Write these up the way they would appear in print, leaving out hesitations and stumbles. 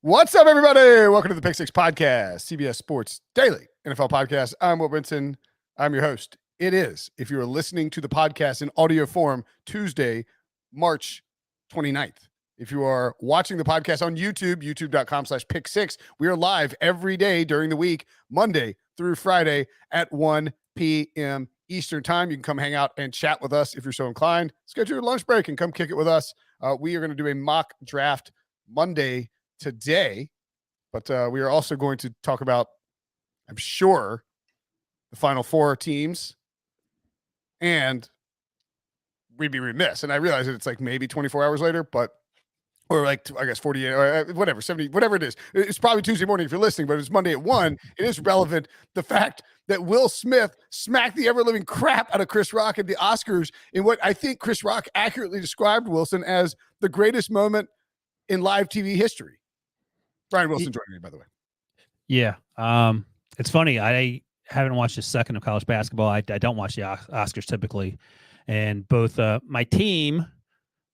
What's up, everybody? Welcome to the Pick Six Podcast, CBS Sports Daily NFL Podcast. I'm Will Brinson. I'm your host. It is, if you are listening to the podcast in audio form, Tuesday, March 29th. If you are watching the podcast on YouTube, youtube.com/pick6, we are live every day during the week, Monday through Friday at 1 p.m. Eastern time. You can come hang out and chat with us if you're so inclined. Schedule your lunch break and come kick it with us. We are going to do a mock draft Monday today, but we are also going to talk about, I'm sure, the Final Four teams, and we'd be remiss. And I realize that it's like maybe 24 hours later, or like, I guess 48, or whatever, 70, whatever it is. It's probably Tuesday morning if you're listening, but it's Monday at 1. It is relevant. The fact that Will Smith smacked the ever-living crap out of Chris Rock at the Oscars in what I think Chris Rock accurately described, Wilson, as the greatest moment in live TV history. Brian Wilson joining me, by the way. Yeah. It's funny. I haven't watched a second of college basketball. I don't watch the Oscars typically. And both my team,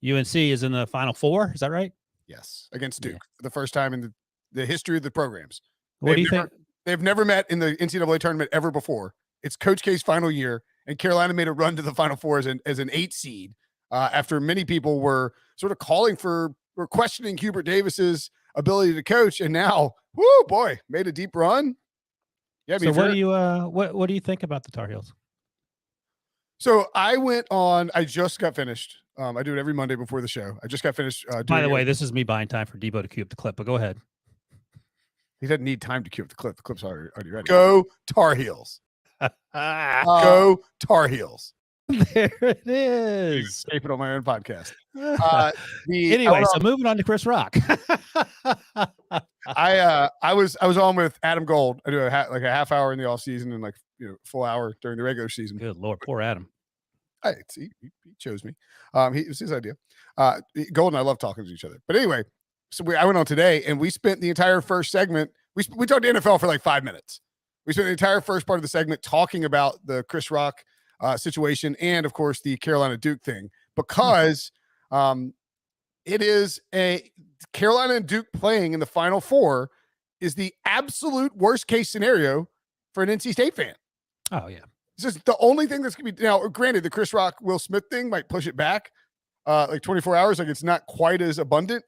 UNC, is in the Final Four. Is that right? Yes. Against Duke. For the first time in the history of the programs. What do you think? They've never met in the NCAA tournament ever before. It's Coach K's final year, and Carolina made a run to the Final Four as an 8 seed after many people were sort of were questioning Hubert Davis's ability to coach, and now, whoo boy, made a deep run. Yeah. So what do you think about the Tar Heels? So I just got finished. I do it every Monday before the show. I just got finished. By the way, this is me buying time for Debo to cue up the clip, but go ahead. He doesn't need time to cue up the clip. The clip's already ready. Go Tar Heels. Go Tar Heels. There it is. Escaping on my own podcast. Anyway, so moving on to Chris Rock. I was on with Adam Gold. I do a half hour in the off season and full hour during the regular season. Good Lord, poor Adam. He chose me. It was his idea. Gold and I love talking to each other. But anyway, so I went on today and we spent the entire first segment. We talked to NFL for like 5 minutes. We spent the entire first part of the segment talking about the Chris Rock situation and, of course, the Carolina Duke thing, because it is a Carolina and Duke playing in the Final Four is the absolute worst case scenario for an NC State fan. Oh, yeah. This is the only thing that's going to be now. Granted, the Chris Rock Will Smith thing might push it back like 24 hours. Like, it's not quite as abundant,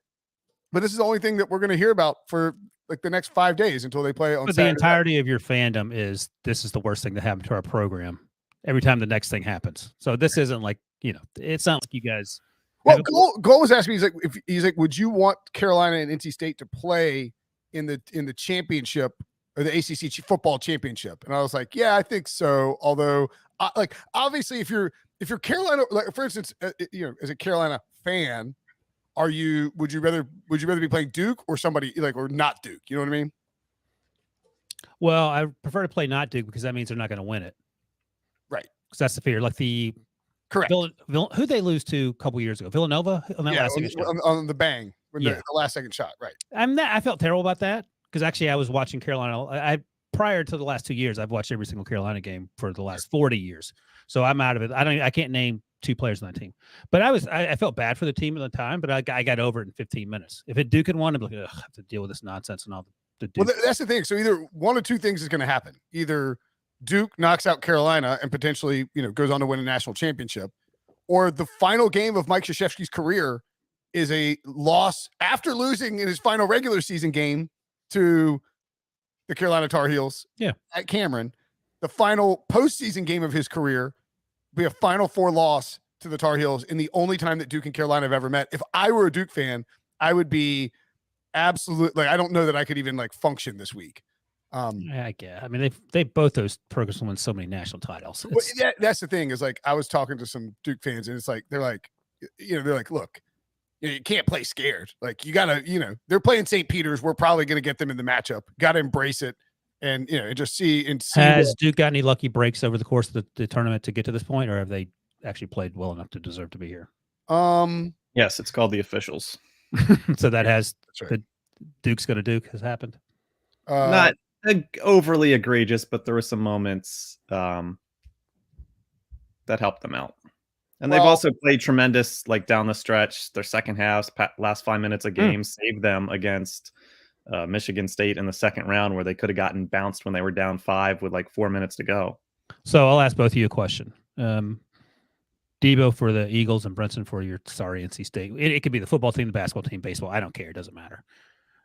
but this is the only thing that we're going to hear about for like the next 5 days until they play on Saturday. The entirety of your fandom is this is the worst thing that happened to our program every time the next thing happens. So this isn't like, it's not like you guys. Well, Goal was asking me, he's like, would you want Carolina and NC State to play in the championship or the ACC football championship? And I was like, yeah, I think so. Although, obviously, if you're Carolina, like for instance, as a Carolina fan, would you rather be playing Duke or somebody or not Duke? You know what I mean? Well, I prefer to play not Duke because that means they're not going to win it. Right. Because that's the fear. Like correct. Who they lose to a couple years ago? Villanova on that last second shot. On the bang, the last second shot, right? I felt terrible about that because actually I was watching Carolina. I prior to the last 2 years, I've watched every single Carolina game for the last 40 years. So I'm out of it. I can't name 2 players on that team, but I felt bad for the team at the time, but I got over it in 15 minutes. If it Duke had won, I'd be like, I have to deal with this nonsense and all the Duke. Well, that's the thing. So either one of 2 things is going to happen. Either Duke knocks out Carolina and potentially, goes on to win a national championship, or the final game of Mike Krzyzewski's career is a loss after losing in his final regular season game to the Carolina Tar Heels at Cameron. The final postseason game of his career be a Final Four loss to the Tar Heels in the only time that Duke and Carolina have ever met. If I were a Duke fan, I would be absolutely I don't know that I could even function this week. I get. I mean, they both those programs won so many national titles. Well, that's the thing is I was talking to some Duke fans and it's they're like, look, you can't play scared. Like you gotta, they're playing St. Peter's. We're probably gonna get them in the matchup. Got to embrace it and just see. Has Duke got any lucky breaks over the course of the tournament to get to this point, or have they actually played well enough to deserve to be here? Yes, it's called the officials. So that's right. The Duke's gonna Duke has happened. Not overly egregious, but there were some moments that helped them out. And they've also played tremendous, down the stretch. Their second halves, last 5 minutes of game, saved them against Michigan State in the second round where they could have gotten bounced when they were down 5 with like 4 minutes to go. So I'll ask both of you a question. Debo for the Eagles and Brinson for your NC State. It could be the football team, the basketball team, baseball. I don't care. It doesn't matter.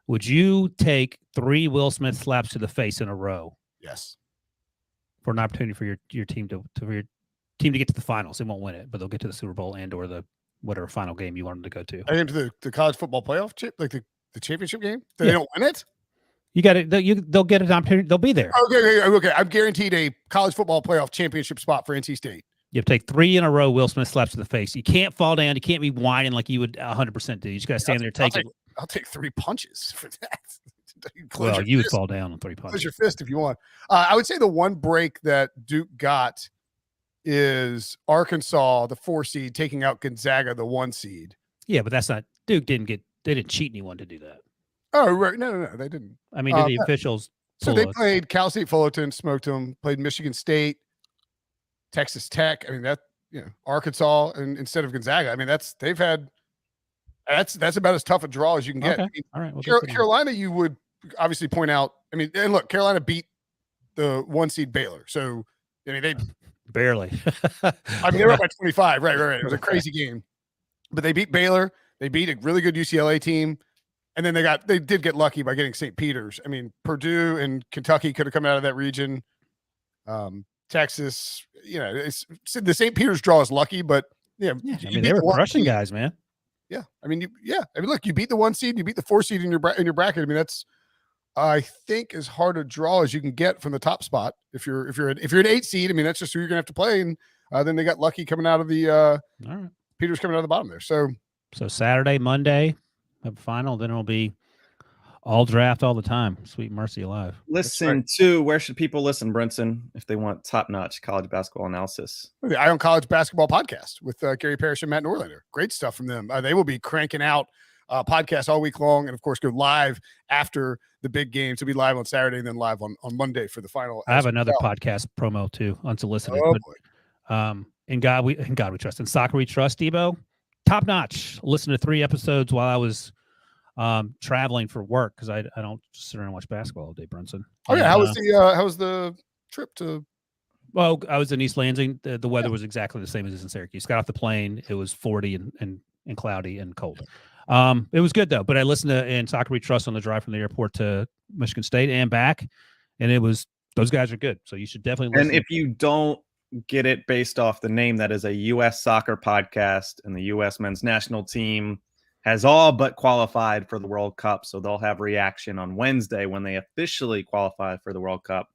Would you take 3 Will Smith slaps to the face in a row? Yes. For an opportunity for your team to get to the finals. They won't win it, but they'll get to the Super Bowl and or the whatever final game you want them to go to. I think to the college football playoff chip, like the championship game. They don't win it. You got it. They'll get an opportunity. They'll be there. Okay. I'm guaranteed a college football playoff championship spot for NC State. You have to take 3 in a row. Will Smith slaps to the face. You can't fall down. You can't be whining like you would 100% do. You just got to stand there and take it. I'll take 3 punches for that. Well, you would fall down on 3 punches. Close your fist if you want. I would say the one break that Duke got is Arkansas, the 4 seed, taking out Gonzaga, the 1 seed. Yeah, but that's not Duke. They didn't cheat anyone to do that. Oh, right. No, they didn't. I mean, did the officials? So they played Cal State Fullerton, smoked them. Played Michigan State, Texas Tech. I mean Arkansas, and instead of Gonzaga. I mean that's about as tough a draw as you can get. Okay. I mean, all right. Well, Carolina, you would obviously point out. I mean, and look, Carolina beat the 1 seed Baylor. So I mean they barely. I mean they were up by 25. Right. It was a crazy game, but they beat Baylor. They beat a really good UCLA team. And then they did get lucky by getting St. Peter's. I mean, Purdue and Kentucky could have come out of that region. Texas, the St. Peter's draw is lucky, but I mean, they were crushing guys, man. Yeah, I mean, look, you beat the 1 seed, you beat the 4 seed in your bracket. I mean, that's I think as hard a draw as you can get from the top spot. If you're an 8 seed, I mean, that's just who you're gonna have to play. And then they got lucky coming out of the all right. Peter's coming out of the bottom there. So Saturday, Monday. Have a final, then it'll be all draft all the time. Sweet mercy alive. Listen to where should people listen, Brinson, if they want top-notch college basketball analysis? The Eye on College Basketball Podcast with Gary Parrish and Matt Norlander. Great stuff from them. They will be cranking out podcasts all week long, and of course go live after the big games. It'll be live on Saturday and then live on Monday for the final. I have another podcast promo too, unsolicited. Oh, but, in God we trust. In soccer we trust, Debo. Top notch. Listen to 3 episodes while I was traveling for work because I don't sit around and watch basketball all day, Brinson. Oh yeah, how was the trip to? Well, I was in East Lansing. The weather was exactly the same as in Syracuse. Got off the plane. It was 40 and cloudy and cold. It was good though. But I listened to in Soccer We Trust on the drive from the airport to Michigan State and back, and those guys are good. So you should definitely listen. And if you don't get it based off the name, that is a U.S. soccer podcast, and the U.S. men's national team has all but qualified for the World Cup. So they'll have reaction on Wednesday when they officially qualify for the World Cup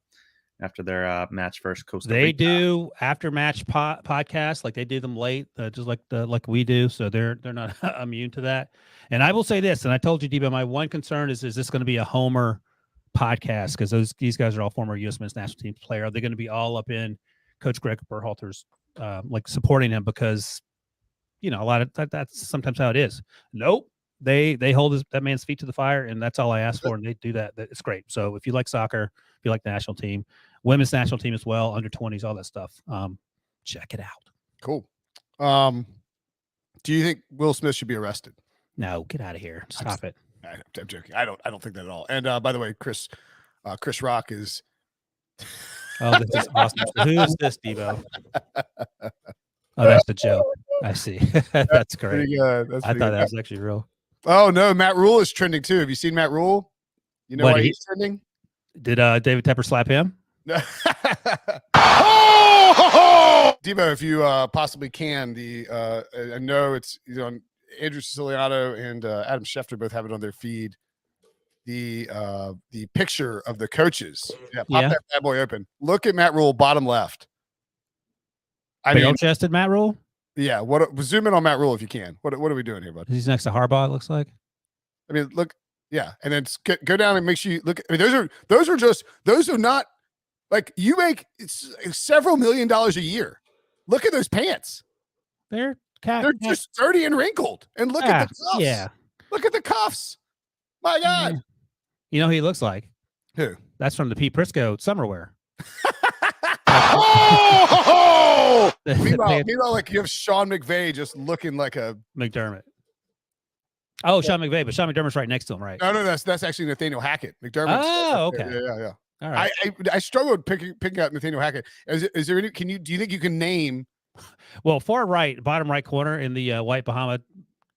after their match versus Costa Rica. They do after match podcasts, like they do them late, just like we do. So they're not immune to that. And I will say this, and I told you, Debo, my one concern is this going to be a homer podcast? Because these guys are all former U.S. men's national team player. Are they going to be all up in Coach Greg Berhalter's like supporting him because a lot of that's sometimes how it is. Nope, they hold that man's feet to the fire, and that's all I ask for, and they do that. It's great. So if you like soccer, if you like the national team, women's national team as well, under 20s, all that stuff, check it out. Cool. Do you think Will Smith should be arrested? No, get out of here. Stop it. I'm joking. I don't think that at all. And by the way, Chris Rock is. Oh, this is awesome. Who is this, Debo? Oh, that's the joke. I see. That's great. I thought that was actually real. Oh no, Matt Rule is trending too. Have you seen Matt Rule? You know why he's trending? Did David Tepper slap him? Debo, if you possibly can, I know it's on Andrew Siciliano and Adam Schefter both have it on their feed. The picture of the coaches. Yeah, pop that bad boy open. Look at Matt Rule, bottom left. Barrel-chested Matt Rule? Yeah. Zoom in on Matt Rule if you can. What are we doing here, bud? He's next to Harbaugh, it looks like. I mean, look, yeah, and then go down and make sure you look. I mean, those are not like you make several $1 million a year. Look at those pants. They're just dirty and wrinkled. And look at the cuffs. Yeah. Look at the cuffs. My God. You know who he looks like? Who? That's from the Pete Prisco summer wear. Meanwhile, like you have Sean McVay just looking like a McDermott. Oh, Sean McVay, but Sean McDermott's right next to him, right? No, that's actually Nathaniel Hackett. McDermott's Oh, okay. Yeah. All right. I struggled picking out Nathaniel Hackett. Is there any? Do you think you can name? Well, far right, bottom right corner in the white Bahama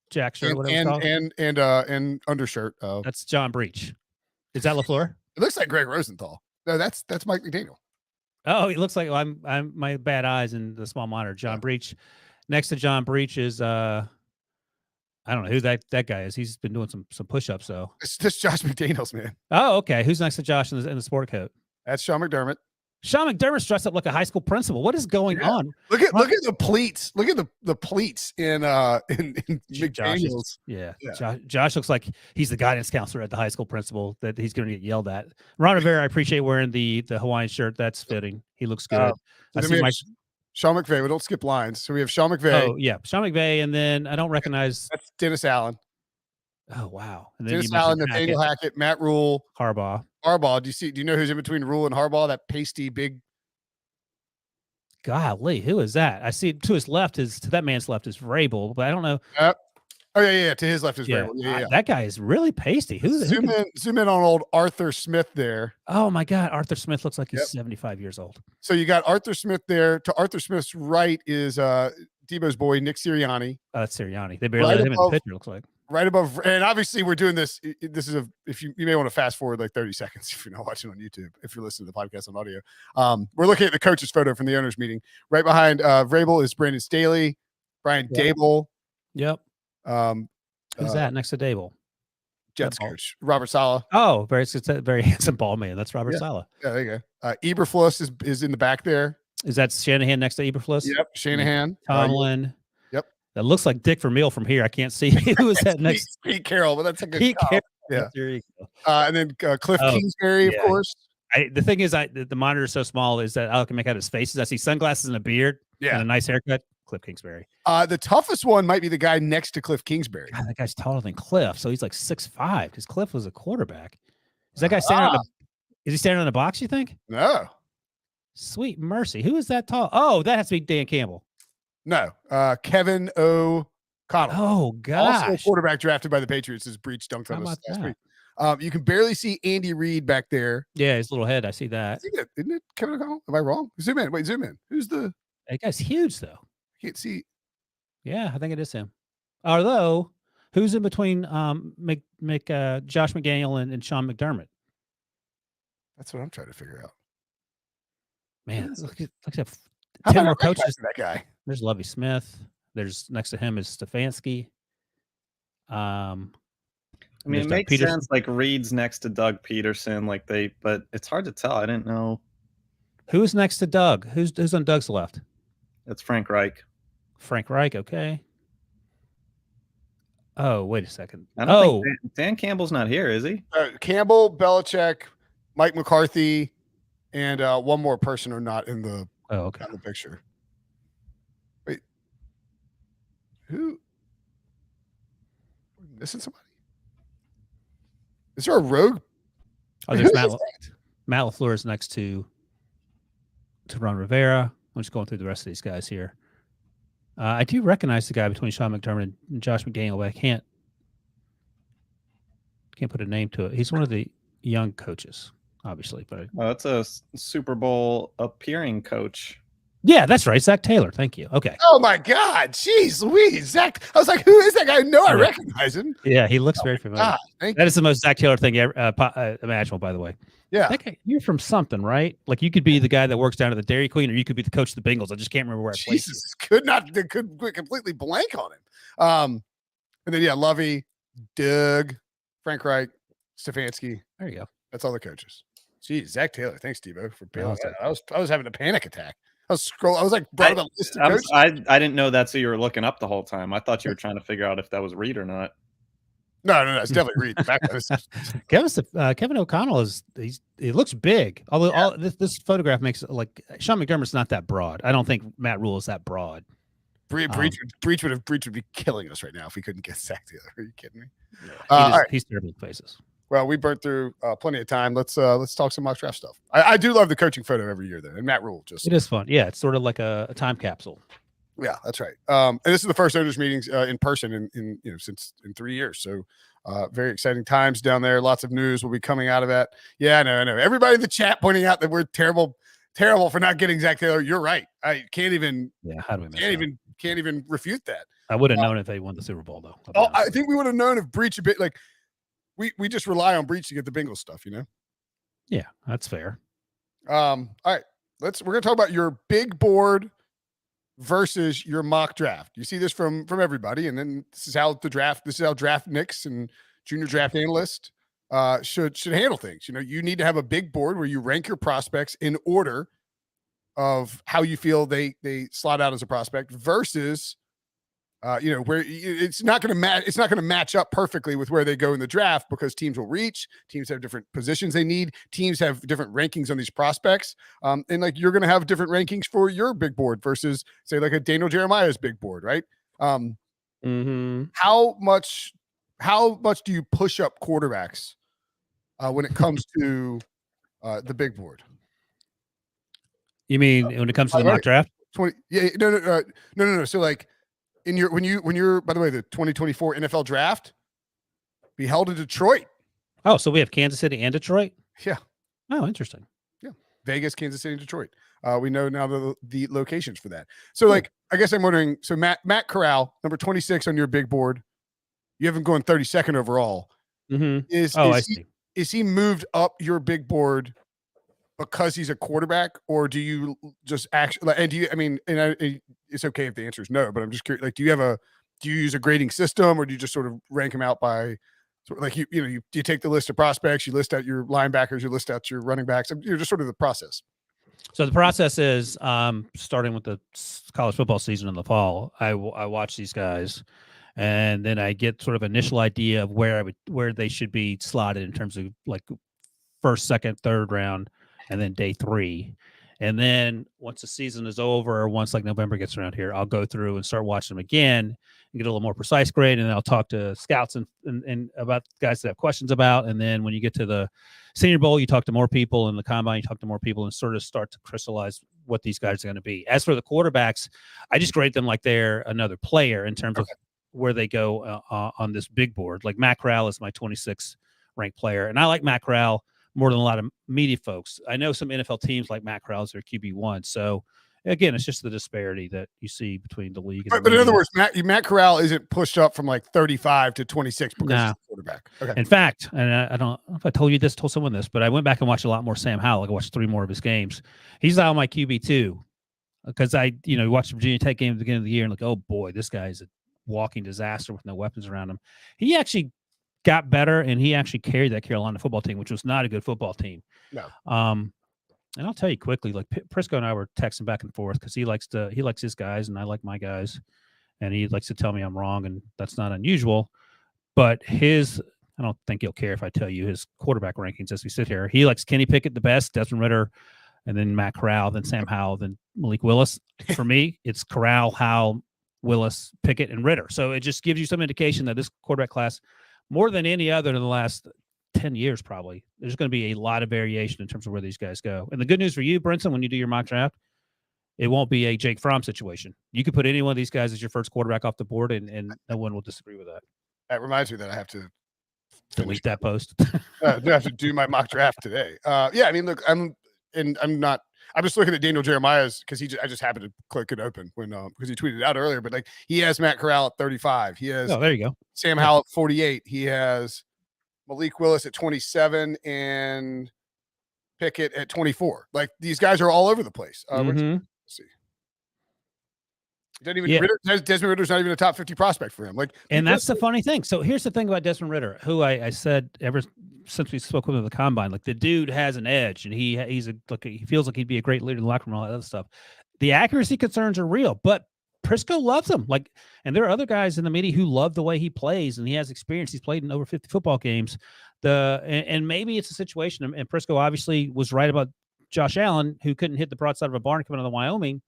jack shirt, whatever it's called. And undershirt. That's John Breach. Is that LaFleur? It looks like Greg Rosenthal. No, that's Mike McDaniel. Oh, he looks like I'm my bad eyes in the small monitor. John Breach. Next to John Breach is I don't know who that guy is. He's been doing some push-ups. So it's just Josh McDaniels, man. Oh, okay. Who's next to Josh in the sport coat? That's Sean McDermott. Sean McDermott's dressed up like a high school principal. What is going on? Look at the pleats. Look at the pleats in McDaniels. Josh looks like he's the guidance counselor at the high school principal that he's going to get yelled at. Ron Rivera, I appreciate wearing the Hawaiian shirt. That's fitting. He looks good. I see Sean McVay. We don't skip lines. So we have Sean McVay. Oh yeah, Sean McVay, and then I don't recognize. That's Dennis Allen. Oh wow, and then Dennis Allen, Nathaniel Hackett, Matt Rule, Harbaugh. Do you know who's in between Rule and Harbaugh? That pasty big. Golly, who is that? I see to his left to that man's left is Vrabel, but I don't know. Oh yeah. To his left is Vrabel. Yeah. That guy is really pasty. Zoom in on old Arthur Smith there. Oh my God, Arthur Smith looks like he's 75 years old. So you got Arthur Smith there. To Arthur Smith's right is Debo's boy Nick Sirianni. Oh, that's Sirianni. They barely let him in the picture. Looks like. Right above, and obviously we're doing this. This is if you may want to fast forward like 30 seconds if you're not watching on YouTube. If you're listening to the podcast on audio, we're looking at the coach's photo from the owners' meeting. Right behind Vrabel is Brandon Staley, Brian Dable. Yep. Who's that next to Dable? Jets coach Robert Saleh. Oh, very handsome ball man. That's Robert Saleh. Yeah, there you go. Eberflus is in the back there. Is that Shanahan next to Eberflus? Yep, Shanahan. Tomlin. Yep. That looks like Dick Vermeil from here. I can't see who is that next. Pete Carroll, but that's a good Pete Carroll. Yeah. There you go. And then Cliff Kingsbury, of course. The thing is, the monitor is so small is that I can make out his faces. I see sunglasses and a beard and a nice haircut. Cliff Kingsbury. The toughest one might be the guy next to Cliff Kingsbury. God, that guy's taller than Cliff, so he's like 6'5", because Cliff was a quarterback. Is that guy standing is he standing on the box, you think? No. Sweet mercy. Who is that tall? Oh, that has to be Dan Campbell. No. Kevin O'Connell. Oh, gosh. Also a quarterback drafted by the Patriots as Breach dunked on us last week. You can barely see Andy Reid back there. Yeah, his little head. I see that. Isn't it Kevin O'Connell? Am I wrong? Zoom in. Wait, zoom in. Who's the... That guy's huge, though. Can't see. Yeah, I think it is him. Although, who's in between Josh McDaniel and Sean McDermott? That's what I'm trying to figure out. Man, look at 10 more coaches. That guy. There's Lovie Smith. There's next to him is Stefanski. I mean, it makes sense. Like Reed's next to Doug Peterson, but it's hard to tell. I didn't know who's next to Doug. Who's on Doug's left? It's Frank Reich. Frank Reich, okay. Oh, wait a second. I don't think Dan Campbell's not here, is he? Campbell, Belichick, Mike McCarthy, and one more person are not in the picture. Wait, who? Missing somebody? Is there a rogue? Oh, there's Matt LaFleur is next to Ron Rivera. I'm just going through the rest of these guys here. I do recognize the guy between Sean McDermott and Josh McDaniel, but I can't put a name to it. He's one of the young coaches, obviously. But that's a Super Bowl appearing coach. Yeah, that's right. Zach Taylor. Thank you. Okay. Oh my God. Jeez Louise. Zach. I was like, who is that guy? No, I recognize him. Yeah, he looks very familiar. That is the most Zach Taylor thing imaginable, by the way. Yeah. That guy, you're from something, right? Like you could be the guy that works down at the Dairy Queen, or you could be the coach of the Bengals. I just can't remember where I placed you. Could completely blank on him. And then Lovey, Doug, Frank Reich, Stefanski. There you go. That's all the coaches. Geez, Zach Taylor. Thanks, Debo, for bailing out. I was having a panic attack. I was like, brought up a list of coaches. I didn't know that's who you were looking up the whole time. I thought you were trying to figure out if that was Reed or not. No, it's definitely Reed. Kevin O'Connell he looks big. Although this photograph makes it like Sean McDermott's not that broad. I don't think Matt Rule is that broad. Breach would be killing us right now if we couldn't get Zach Taylor. Are you kidding me? He's terrible at faces. Well, we burnt through plenty of time. Let's talk some mock draft stuff. I do love the coaching photo every year, though, and Matt Rule it is fun. Yeah, it's sort of like a time capsule. Yeah, that's right. And this is the first owners meetings in person in since in 3 years. So very exciting times down there. Lots of news will be coming out of that. Yeah, I know. Everybody in the chat pointing out that we're terrible for not getting Zach Taylor. You're right. I can't even. Yeah, how do we can't even refute that. I would have known if they won the Super Bowl though. I think we would have known if Breach a bit like we just rely on Breach to get the Bengals stuff. Yeah, that's fair. All right, we're gonna talk about your big board versus your mock draft. You see this from everybody, and then this is how draft nicks and junior draft analysts should handle things. You need to have a big board where you rank your prospects in order of how you feel they slot out as a prospect versus where it's not going to match up perfectly with where they go in the draft because teams will reach, teams have different positions they need, teams have different rankings on these prospects. And like you're going to have different rankings for your big board versus say like a Daniel Jeremiah's big board, right? How much do you push up quarterbacks when it comes to the big board? You mean when it comes to the mock draft? 20? Yeah, no. So like when you're by the way, the 2024 NFL draft be held in Detroit. Oh, so we have Kansas City and Detroit? Yeah. Oh, interesting. Yeah. Vegas, Kansas City, and Detroit. We know now the locations for that. So like I guess I'm wondering, so Matt Corral, number 26 on your big board. You haven't gone 32nd overall. Is he moved up your big board because he's a quarterback, or do you just actually? And it's okay if the answer is no, but I'm just curious. Like, do you use a grading system, or do you just sort of rank them out by, sort of like do you take the list of prospects, you list out your linebackers, you list out your running backs, just sort of the process. So the process is starting with the college football season in the fall. I watch these guys, and then I get sort of initial idea of where they should be slotted in terms of like first, second, third round, and then day 3. And then once the season is over, or once like November gets around here, I'll go through and start watching them again and get a little more precise grade. And then I'll talk to scouts and about guys that have questions about. And then when you get to the Senior Bowl, you talk to more people, and the Combine, you talk to more people, and sort of start to crystallize what these guys are going to be. As for the quarterbacks, I just grade them like they're another player in terms of where they go on this big board. Like Matt Corral is my 26th ranked player, and I like Matt Corral more than a lot of media folks. I know some NFL teams like Matt Corral as their QB1. So again, it's just the disparity that you see between the league. And but in other words, Matt Corral isn't pushed up from like 35 to 26 because he's a quarterback. Okay. In fact, and I don't know if I told someone this, but I went back and watched a lot more Sam Howell. Like I watched 3 more of his games. He's out on my QB2 because I watched the Virginia Tech game at the beginning of the year and like, oh boy, this guy is a walking disaster with no weapons around him. He actually got better, and he actually carried that Carolina football team, which was not a good football team. No. And I'll tell you quickly, like Prisco and I were texting back and forth because he likes his guys, and I like my guys, and he likes to tell me I'm wrong, and that's not unusual. But I don't think he'll care if I tell you his quarterback rankings as we sit here. He likes Kenny Pickett the best, Desmond Ridder, and then Matt Corral, then Sam Howell, then Malik Willis. For me, it's Corral, Howell, Willis, Pickett, and Ridder. So it just gives you some indication that this quarterback class, more than any other in the last 10 years, probably, there's going to be a lot of variation in terms of where these guys go. And the good news for you, Brinson, when you do your mock draft, it won't be a Jake Fromm situation. You could put any one of these guys as your first quarterback off the board, and no one will disagree with that. That reminds me that I have to delete that post. I have to do my mock draft today. Yeah, I mean, look, I'm just looking at Daniel Jeremiah's because I just happened to click it open when because he tweeted it out earlier. But like he has Matt Corral at 35. He has there you go. Sam Howell at 48. He has Malik Willis at 27 and Pickett at 24. Like these guys are all over the place. Let's see. Desmond Ridder's not even a top 50 prospect for him. And that's the funny thing. So here's the thing about Desmond Ridder, who I said ever since we spoke with him at the Combine, like the dude has an edge, and he feels like he'd be a great leader in the locker room and all that other stuff. The accuracy concerns are real, but Prisco loves him. And there are other guys in the media who love the way he plays, and he has experience. He's played in over 50 football games. And maybe it's a situation, and Prisco obviously was right about Josh Allen, who couldn't hit the broadside of a barn coming out of Wyoming.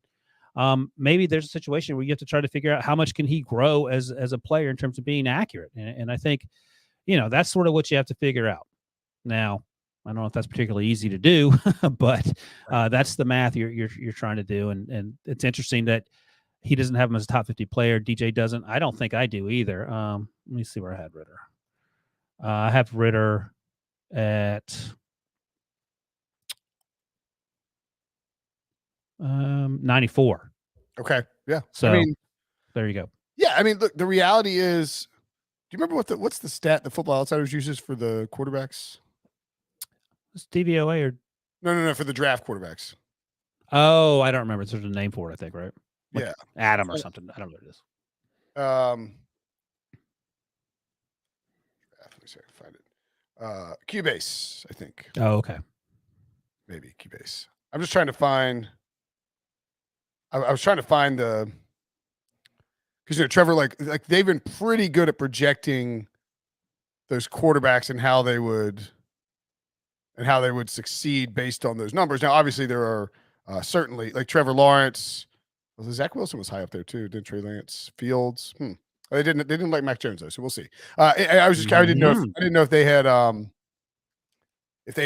Maybe there's a situation where you have to try to figure out how much can he grow as a player in terms of being accurate. And I think, that's sort of what you have to figure out. Now, I don't know if that's particularly easy to do, but that's the math you're trying to do. And it's interesting that he doesn't have him as a top 50 player. DJ doesn't. I don't think I do either. Let me see where I had Ritter. I have Ritter at 94. Okay. Yeah. So I mean, there you go. yeah. I mean, look, the reality is, do you remember what's the stat that Football Outsiders uses for the quarterbacks? It's DVOA or No, for the draft quarterbacks. oh, I don't remember. There's a name for it, I think, right? Like Yeah. Adam or something. I don't know what it is. Let me see if I can find it. Cubase, I think. Oh, okay. Maybe Cubase. I'm just trying to find. I was trying to find the because Trevor, like they've been pretty good at projecting those quarterbacks and how they would succeed based on those numbers. Now, obviously, there are certainly like Trevor Lawrence. Well, Zach Wilson was high up there too. Didn't Trey Lance? Fields? They didn't like Mac Jones though, so we'll see. I was just I didn't know if they had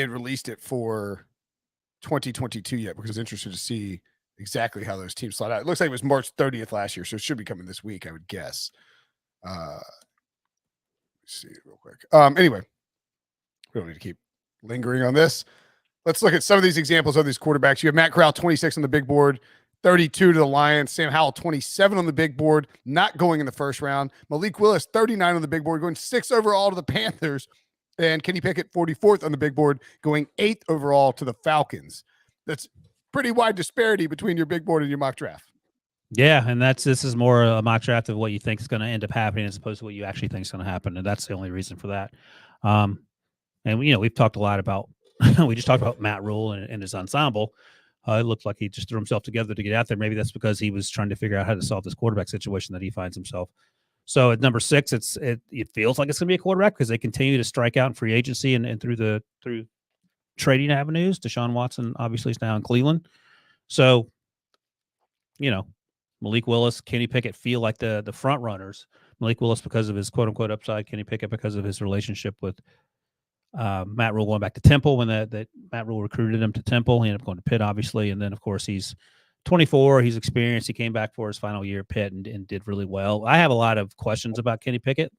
released it for 2022 yet, because I was interested to see exactly how those teams slot out. It looks like it was March 30th last year, so it should be coming this week, I would guess. Let's see real quick. Anyway, we don't need to keep lingering on this. Let's look at some of these examples of these quarterbacks. You have Matt Corral, 26 on the big board, 32 to the Lions. Sam Howell, 27 on the big board, not going in the first round. Malik Willis, 39 on the big board, going 6 overall to the Panthers. And Kenny Pickett, 44th on the big board, going 8th overall to the Falcons. That's pretty wide disparity between your big board and your mock draft. Yeah, and this is more a mock draft of what you think is going to end up happening as opposed to what you actually think is going to happen, and that's the only reason for that. And we've talked a lot about we just talked about Matt Rule and his ensemble. It looked like he just threw himself together to get out there. Maybe that's because he was trying to figure out how to solve this quarterback situation that he finds himself. So at number 6, it feels like it's going to be a quarterback because they continue to strike out in free agency and through trading avenues. Deshaun Watson obviously is now in Cleveland. So, Malik Willis, Kenny Pickett feel like the front runners. Malik Willis because of his quote unquote upside, Kenny Pickett because of his relationship with Matt Rule going back to Temple when that Matt Rule recruited him to Temple. He ended up going to Pitt, obviously. And then, of course, he's 24. He's experienced. He came back for his final year at Pitt and did really well. I have a lot of questions about Kenny Pickett.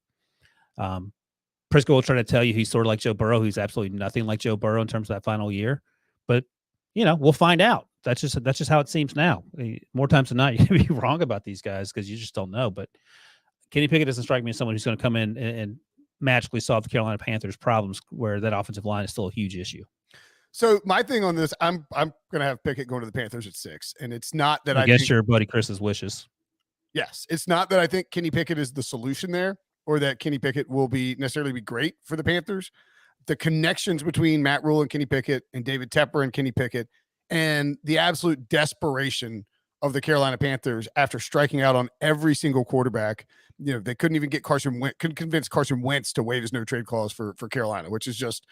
Prisco will try to tell you he's sort of like Joe Burrow. He's absolutely nothing like Joe Burrow in terms of that final year. But, we'll find out. That's just how it seems now. More times than not, you can be wrong about these guys because you just don't know. But Kenny Pickett doesn't strike me as someone who's going to come in and magically solve the Carolina Panthers' problems where that offensive line is still a huge issue. So my thing on this, I'm going to have Pickett going to the Panthers at 6, and it's not that I guess your buddy Chris's wishes. Yes, it's not that I think Kenny Pickett is the solution there, or that Kenny Pickett will necessarily be great for the Panthers. The connections between Matt Rule and Kenny Pickett, and David Tepper and Kenny Pickett, and the absolute desperation of the Carolina Panthers after striking out on every single quarterback. They couldn't even get couldn't convince Carson Wentz to waive his no trade clause for Carolina, which is just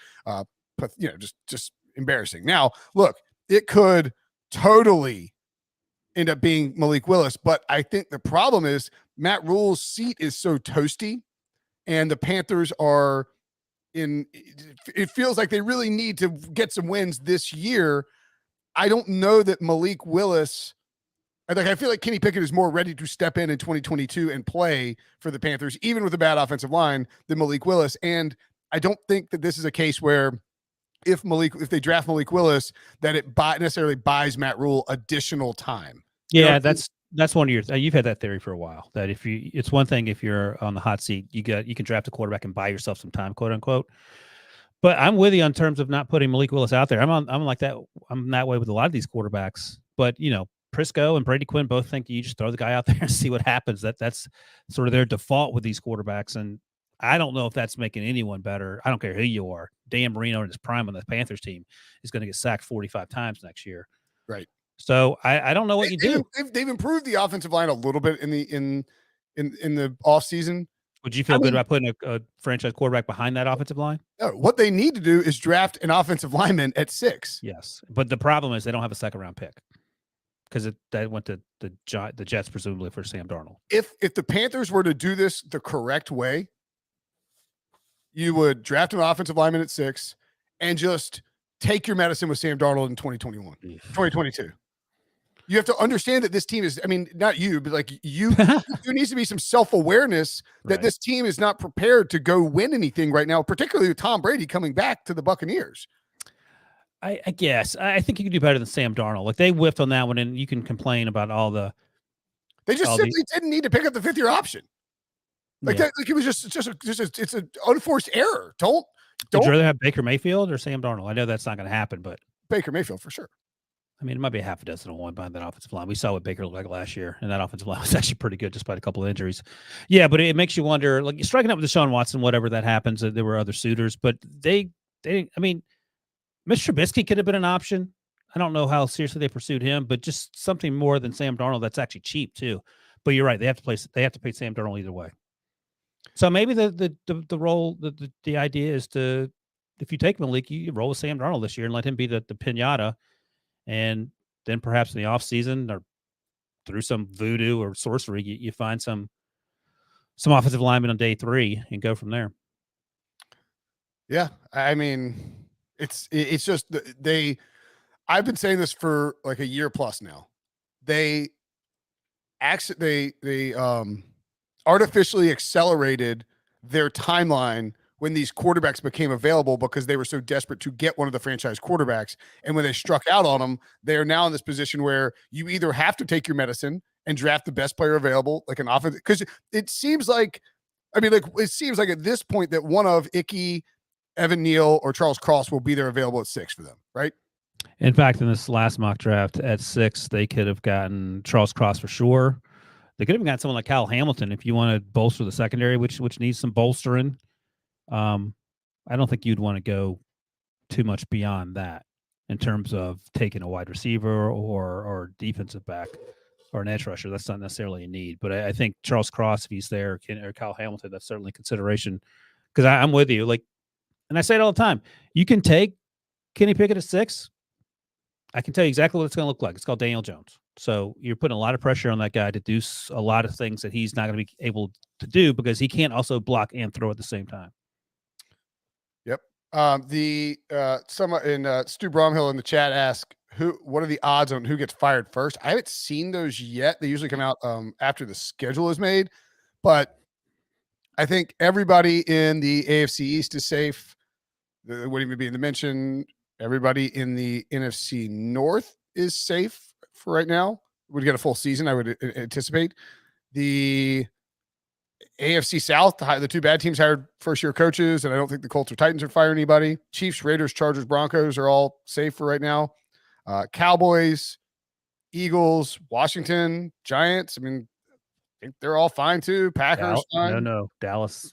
just embarrassing. Now, look, it could totally end up being Malik Willis, but I think the problem is Matt Rule's seat is so toasty, and the Panthers are it feels like they really need to get some wins this year. I don't know that Malik Willis, I feel like Kenny Pickett is more ready to step in 2022 and play for the Panthers, even with a bad offensive line, than Malik Willis. And I don't think that this is a case where if they draft Malik Willis, that it necessarily buys Matt Rule additional time. Yeah, that's one of your. You've had that theory for a while. That it's one thing if you're on the hot seat, you can draft a quarterback and buy yourself some time, quote unquote. But I'm with you on terms of not putting Malik Willis out there. I'm like that. I'm that way with a lot of these quarterbacks. But Prisco and Brady Quinn both think you just throw the guy out there and see what happens. That's sort of their default with these quarterbacks. And I don't know if that's making anyone better. I don't care who you are. Dan Marino in his prime on the Panthers team is going to get sacked 45 times next year. Right. So I don't know what you do. They've improved the offensive line a little bit in the offseason. Would you feel good about putting a franchise quarterback behind that offensive line? No, what they need to do is draft an offensive lineman at 6. Yes, but the problem is they don't have a second-round pick because that went to the Jets presumably for Sam Darnold. If the Panthers were to do this the correct way, you would draft an offensive lineman at 6 and just take your medicine with Sam Darnold in 2022. You have to understand that this team is, I mean, not you, but like you, there needs to be some self-awareness that Right. this team is not prepared to go win anything right now, particularly with Tom Brady coming back to the Buccaneers. I guess. I think you can do better than Sam Darnold. Like they whiffed on that one, and you can complain about all the. They just all the simply didn't need to pick up the 5th-year option. Like yeah. that, like it was it's an unforced error. Would Don't you rather have Baker Mayfield or Sam Darnold? I know that's not going to happen, but Baker Mayfield for sure. I mean, it might be a half a dozen to one behind that offensive line. We saw what Baker looked like last year, and that offensive line was actually pretty good despite a couple of injuries. Yeah, but it makes you wonder, like, you're striking up with Deshaun Watson, whatever that happens, there were other suitors, but they, I mean, Mr. Trubisky could have been an option. I don't know how seriously they pursued him, but just something more than Sam Darnold that's actually cheap too. But you're right; they have to pay Sam Darnold either way. So maybe the role, the idea is to, if you take Malik, you roll with Sam Darnold this year and let him be the pinata. And then perhaps in the offseason or through some voodoo or sorcery, you find some offensive linemen on day 3 and go from there. Yeah. I mean, it's just I've been saying this for like a year plus now. They artificially accelerated their timeline when these quarterbacks became available because they were so desperate to get one of the franchise quarterbacks. And when they struck out on them, they are now in this position where you either have to take your medicine and draft the best player available, like an offense. Because it seems like, at this point that one of Icky, Evan Neal, or Charles Cross will be there available at 6 for them, right? In fact, in this last mock draft at 6, they could have gotten Charles Cross for sure. They could have gotten someone like Kyle Hamilton if you want to bolster the secondary, which needs some bolstering. I don't think you'd want to go too much beyond that in terms of taking a wide receiver or defensive back or an edge rusher. That's not necessarily a need, but I think Charles Cross, if he's there, or Kyle Hamilton, that's certainly consideration. Because I'm with you, like, and I say it all the time. You can take Kenny Pickett at 6. I can tell you exactly what it's going to look like. It's called Daniel Jones. So you're putting a lot of pressure on that guy to do a lot of things that he's not going to be able to do because he can't also block and throw at the same time. Yep. Someone in Stu Bromhill in the chat asked what are the odds on who gets fired first? I haven't seen those yet. They usually come out after the schedule is made, but I think everybody in the AFC East is safe. It wouldn't even be in the mention. Everybody in the NFC North is safe for right now. Would get a full season, I would anticipate. The AFC South, the 2 bad teams hired first-year coaches, and I don't think the Colts or Titans are firing anybody. Chiefs, Raiders, Chargers, Broncos are all safe for right now. Cowboys, Eagles, Washington, Giants. I mean, I think they're all fine too. Packers, fine. No, Dallas.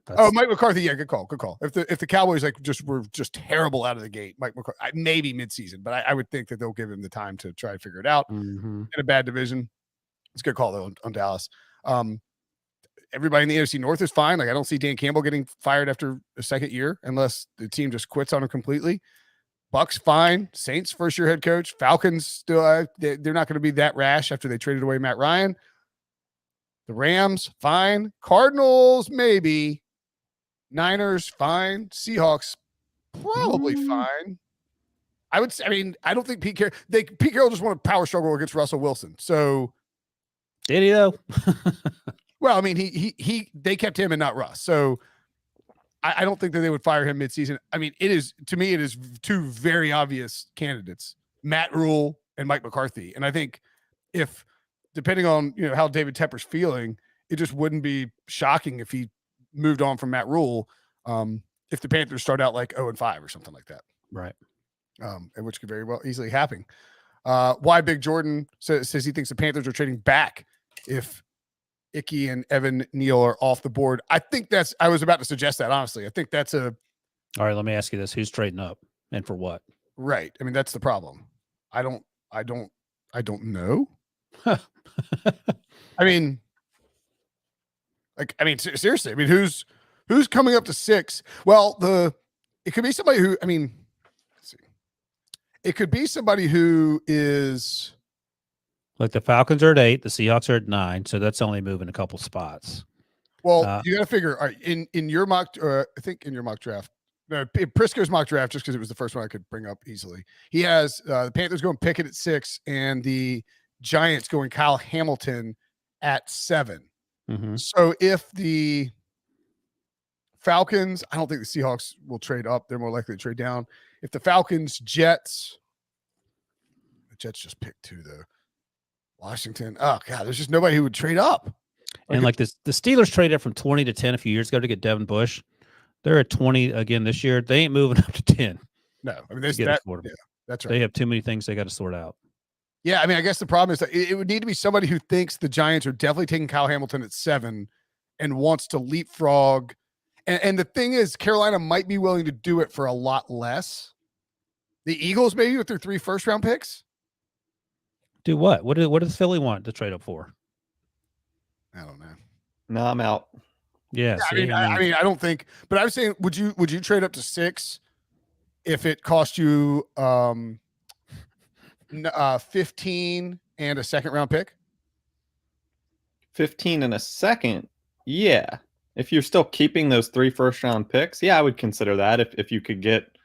Mike McCarthy. Yeah, good call. Good call. If the Cowboys were just terrible out of the gate, Mike McCarthy, maybe midseason, but I would think that they'll give him the time to try to figure it out. In a bad division, it's a good call though on Dallas. Everybody in the AFC North is fine. Like I don't see Dan Campbell getting fired after a second year unless the team just quits on him completely. Bucks fine. Saints first year head coach. Falcons still they're not going to be that rash after they traded away Matt Ryan. The Rams fine. Cardinals maybe. Niners fine. Seahawks probably fine. I don't think Pete Carroll just won a power struggle against Russell Wilson. So did he though? Well, I mean, they kept him and not Russ. So I don't think that they would fire him midseason. I mean, it is 2 very obvious candidates, Matt Rule and Mike McCarthy. And I think if, depending on, how David Tepper's feeling, it just wouldn't be shocking if he moved on from Matt Rule. If the Panthers start out like 0-5 or something like that. Right. And which could very well easily happen. Why Big Jordan says he thinks the Panthers are trading back if Icky and Evan Neal are off the board. I think I was about to suggest that, honestly. I think that's all right, let me ask you this. Who's trading up and for what? Right. I mean, that's the problem. I don't know. Seriously. I mean, who's coming up to 6? Well, it could be somebody who, let's see. It could be somebody who is like the Falcons are at 8, the Seahawks are at 9, so that's only moving a couple spots. Well, you got to figure. All right, in your mock, I think in your mock draft, No, Prisco's mock draft, just because it was the first one I could bring up easily. He has the Panthers going Pickett at 6 and the Giants going Kyle Hamilton at 7. Mm-hmm. So if the Falcons, I don't think the Seahawks will trade up. They're more likely to trade down. If the Falcons, Jets, the Jets just picked 2 though. Washington. Oh God, there's just nobody who would trade up. And like this, the Steelers traded from 20 to 10 a few years ago to get Devin Bush. They're at 20 again this year. They ain't moving up to 10. No, I mean Yeah, that's right. They have too many things they got to sort out. Yeah, I mean, I guess the problem is that it would need to be somebody who thinks the Giants are definitely taking Kyle Hamilton at 7 and wants to leapfrog. And the thing is, Carolina might be willing to do it for a lot less. The Eagles, maybe with their 3 first-round picks. Do what? What does Philly want to trade up for? I don't know. No, I'm out. Yeah, I mean, I don't think. But I was saying, would you trade up to 6 if it cost you 15 and a second-round pick? 15 and a second. Yeah. If you're still keeping those 3 first-round picks, yeah, I would consider that. If you could get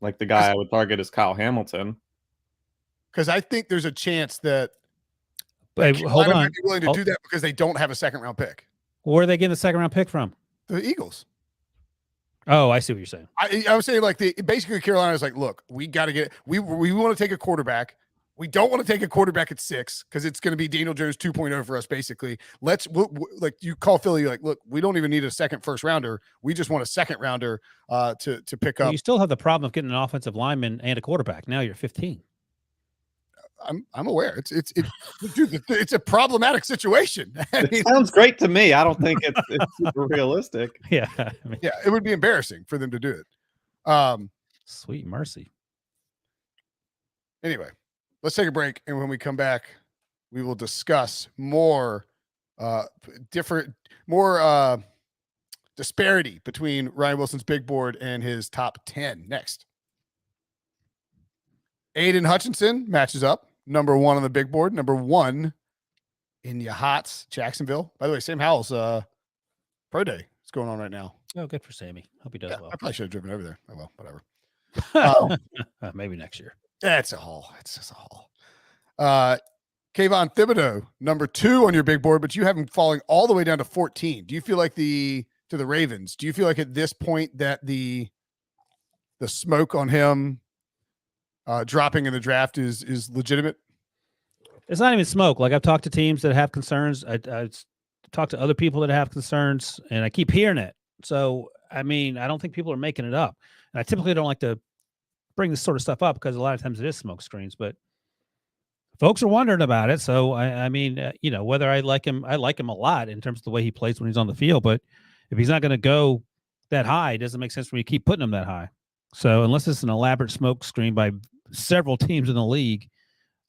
like the guy I would target is Kyle Hamilton. Because I think there's a chance that hold on, might be willing to do that because they don't have a second-round pick. Where are they getting the second-round pick from? The Eagles. Oh, I see what you're saying. I was saying like basically Carolina is like, look, we got to get we want to take a quarterback. We don't want to take a quarterback at 6 because it's going to be Daniel Jones 2.0 for us. Basically, like you call Philly, like, look, we don't even need a second first rounder. We just want a second rounder to pick up. You still have the problem of getting an offensive lineman and a quarterback. Now you're 15. I'm aware. It's a problematic situation. It sounds great to me. I don't think it's super realistic. Yeah. Yeah, it would be embarrassing for them to do it. Sweet mercy. Anyway, let's take a break, and when we come back, we will discuss more disparity between Ryan Wilson's big board and his top 10 next. Aiden Hutchinson matches up. Number 1 on the big board. Number 1 in Yachts, Jacksonville. By the way, Sam Howell's pro day is going on right now. Oh, good for Sammy. Hope he does well. I probably should have driven over there. Oh, well, whatever. Maybe next year. That's a haul. It's just a haul. Kayvon Thibodeau, number 2 on your big board, but you have him falling all the way down to 14. Do you feel like to the Ravens, do you feel like at this point that the smoke on him dropping in the draft is legitimate? It's not even smoke. Like I've talked to teams that have concerns. I talked to other people that have concerns, and I keep hearing it. So, I mean, I don't think people are making it up. And I typically don't like to bring this sort of stuff up because a lot of times it is smoke screens, but folks are wondering about it. So, I mean, whether I like him a lot in terms of the way he plays when he's on the field, but if he's not going to go that high, it doesn't make sense for me to keep putting him that high. So unless it's an elaborate smoke screen by several teams in the league,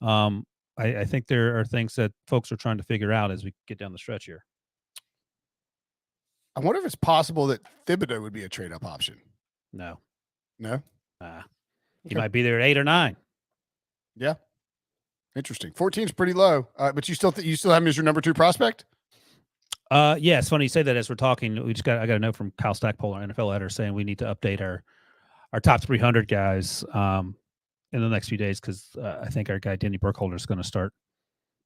I think there are things that folks are trying to figure out as we get down the stretch here. I wonder if it's possible that Thibodeau would be a trade-up option. No. He might be there at 8 or 9. Yeah. Interesting. 14 is pretty low, but you still have him as your number 2 prospect? Yeah, it's funny you say that as we're talking. I got a note from Kyle Stackpole, our NFL editor, saying we need to update our top 300 guys in the next few days because I think our guy Denny Burkholder is going to start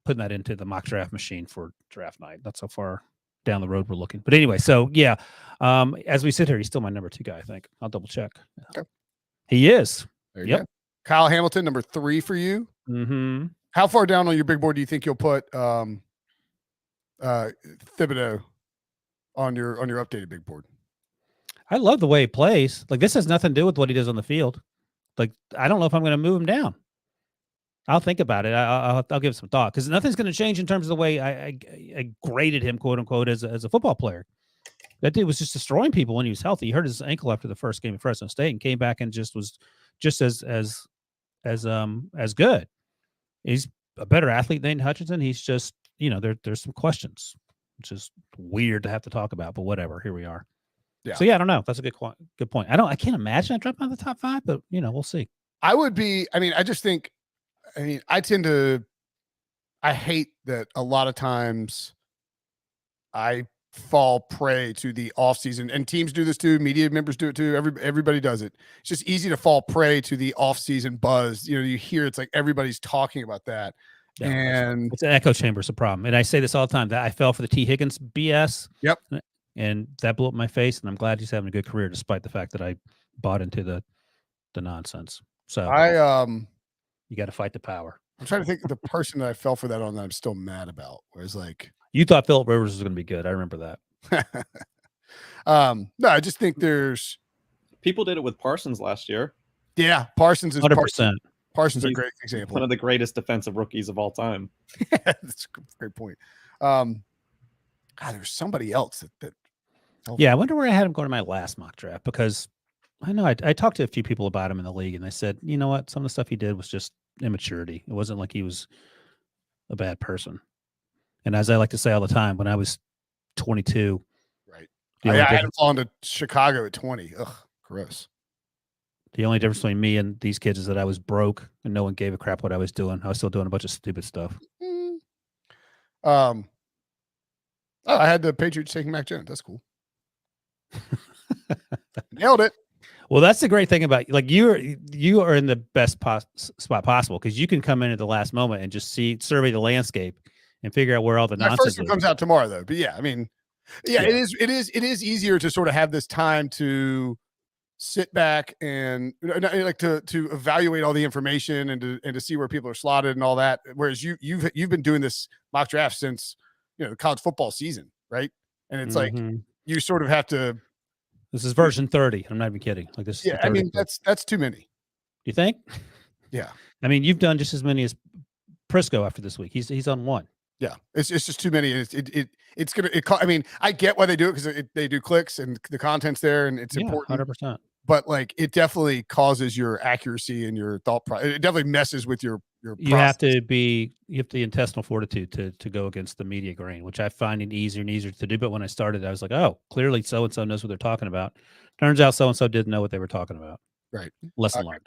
putting that into the mock draft machine for draft night. Not so far down the road we're looking, but anyway. So yeah, as we sit here, he's still my number 2 guy. I think I'll double check. Okay. He is. There you go. Kyle Hamilton, number 3 for you. Mm-hmm. How far down on your big board do you think you'll put Thibodeau on your updated big board? I love the way he plays. Like this has nothing to do with what he does on the field. Like I don't know if I'm going to move him down. I'll think about it. I'll give it some thought because nothing's going to change in terms of the way I graded him, quote unquote, as a football player. That dude was just destroying people when he was healthy. He hurt his ankle after the first game at Fresno State and came back and just was just as good. He's a better athlete than Hutchinson. He's just, there's some questions. It's just weird to have to talk about, but whatever. Here we are. Yeah. So yeah, I don't know. That's a good point. I can't imagine I drop out of the top 5, but we'll see. I hate that a lot of times I fall prey to the offseason, and teams do this too. Media members do it too. Everybody does it. It's just easy to fall prey to the offseason buzz. You hear it's like everybody's talking about that. Yeah, and it's an echo chamber. It's a problem. And I say this all the time, that I fell for the T. Higgins BS. Yep. And that blew up my face. And I'm glad he's having a good career, despite the fact that I bought into the nonsense. So you got to fight the power. I'm trying to think of the person that I fell for that on that I'm still mad about. Whereas like, you thought Phillip Rivers was going to be good. I remember that. No, I just think there's people did it with Parsons last year. Yeah, Parsons is 100%. Parsons is a great example. One of the greatest defensive rookies of all time. That's a great point. There's somebody else that yeah, I wonder where I had him going to my last mock draft, because I know I talked to a few people about him in the league, and they said, you know what, some of the stuff he did was just immaturity. It wasn't like he was a bad person. And as I like to say all the time, when I was 22, right, I had him falling to Chicago at 20. Ugh, gross. The only difference between me and these kids is that I was broke and no one gave a crap what I was doing. I was still doing a bunch of stupid stuff. I had the Patriots taking Mac Jones. That's cool. Nailed it. Well, that's the great thing about, like, you are in the best spot possible, because you can come in at the last moment and just survey the landscape and figure out where all the nonsense first one comes out tomorrow, though. But yeah, I mean, yeah, it is easier to sort of have this time to sit back and like to evaluate all the information and to see where people are slotted and all that. Whereas you've been doing this mock draft since the college football season, right? And it's like you sort of have to. This is version 30. I'm not even kidding. Like this. Yeah, I mean that's too many. You think? Yeah. I mean, you've done just as many as Prisco after this week. He's on one. Yeah, it's just too many. It's gonna. I mean, I get why they do it, because they do clicks and the content's there and it's important. 100%. But like, it definitely causes your accuracy and your thought process. It definitely messes with your. You have the intestinal fortitude to go against the media grain, which I find it easier and easier to do. But when I started, I was like, oh, clearly so and so knows what they're talking about. Turns out so and so didn't know what they were talking about. Right. Lesson learned.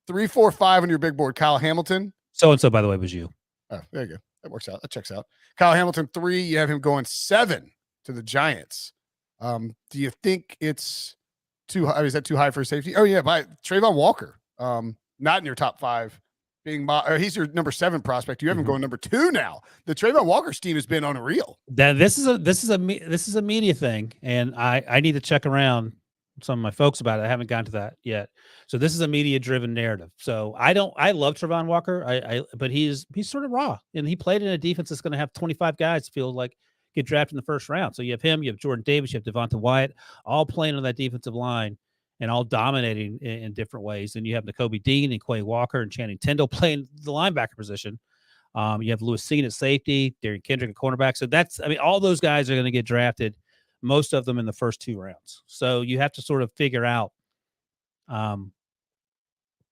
3, 4, 5 on your big board. Kyle Hamilton. So and so, by the way, was you. Oh, there you go. That works out. That checks out. Kyle Hamilton 3. You have him going 7 to the Giants. Do you think it's too high? Is that too high for safety? Oh yeah, by Trayvon Walker. Not in your top 5. He's your number 7 prospect. You have him going number 2 now. The Trayvon Walker's team has been unreal. This is a media thing, and I need to check around some of my folks about it. I haven't gotten to that yet. So this is a media driven narrative. So I love Trayvon Walker. But he's sort of raw, and he played in a defense that's going to have 25 guys feel like get drafted in the first round. So you have him, you have Jordan Davis, you have Devonta Wyatt, all playing on that defensive line and all dominating in different ways. And you have Nakobe Dean and Quay Walker and Channing Tindall playing the linebacker position. You have Lewis Seen at safety, Darian Kendrick at cornerback. So all those guys are going to get drafted, most of them in the first 2 rounds. So you have to sort of figure out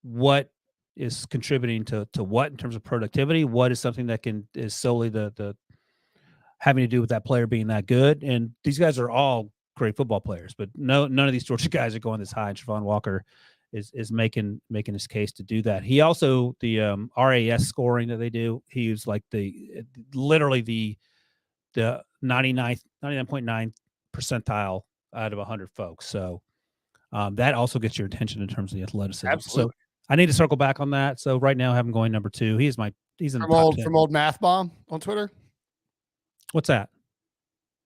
what is contributing to what in terms of productivity, what is something that is solely the having to do with that player being that good. And these guys are all great football players, but none of these Georgia guys are going this high. And Trayvon Walker is making his case to do that. He also, the RAS scoring that they do, he was like literally the 99.9 percentile out of 100 folks. So that also gets your attention in terms of the athleticism. Absolutely. So I need to circle back on that. So right now I have him going number 2. He's in the top 10. From old Math Bomb on Twitter. What's that?